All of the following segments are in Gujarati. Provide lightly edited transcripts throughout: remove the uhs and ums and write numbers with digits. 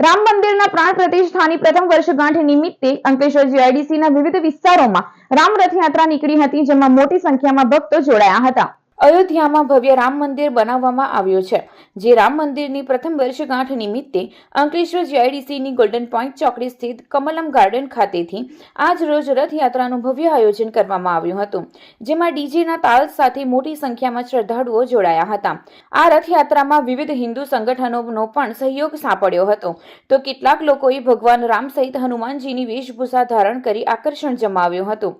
રામ મંદિરના પ્રાણ પ્રતિષ્ઠાની પ્રથમ વર્ષગાંઠ નિમિત્તે અંકલેશ્વર જીઆઈડીસીના વિવિધ વિસ્તારોમાં રામ રથયાત્રા નીકળી હતી, જેમાં મોટી સંખ્યામાં ભક્તો જોડાયા હતા। અયોધ્યામાં ભવ્ય રામ મંદિર બનાવવામાં આવ્યું છે, જે રામ મંદિરની પ્રથમ વર્ષગાંઠ નિમિત્તે અંકલેશ્વર જીઆઈડીસીની ગોલ્ડન પોઈન્ટ ચોકડી સ્થિત કમલમ ગાર્ડન ખાતેથી આજ રોજ રથયાત્રાનું ભવ્ય આયોજન કરવામાં આવ્યું હતું, જેમાં ડીજેના તાલ સાથે મોટી સંખ્યામાં શ્રદ્ધાળુઓ જોડાયા હતા। આ રથયાત્રામાં વિવિધ હિન્દુ સંગઠનોનો પણ સહયોગ સાંપડ્યો હતો, તો કેટલાક લોકોએ ભગવાન રામ સહિત હનુમાનજીની વેશભૂષા ધારણ કરી આકર્ષણ જમાવ્યું હતું।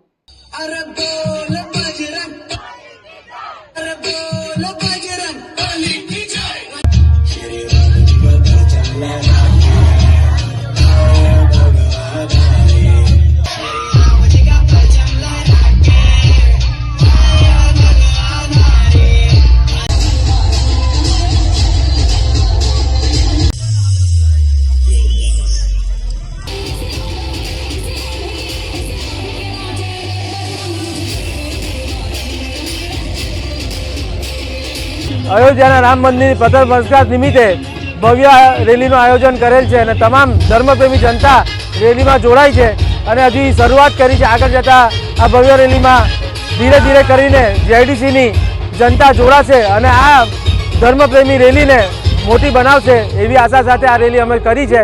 अयोध्या राम मंदिर प्रथम वर्षगांठ निमित्ते भव्य रेलीનું આયોજન કરેલ છે અને તમામ ધર્મપ્રેમી જનતા રેલીમાં જોડાઈ છે અને હજી શરૂઆત કરી છે। આગળ જતા આ ભવ્ય રેલીમાં ધીરે ધીરે કરીને જીઆઈડીસીની જનતા જોડાશે અને આ ધર્મપ્રેમી રેલીને મોટી બનાવશે એવી આશા સાથે આ રેલી અમે કરી છે।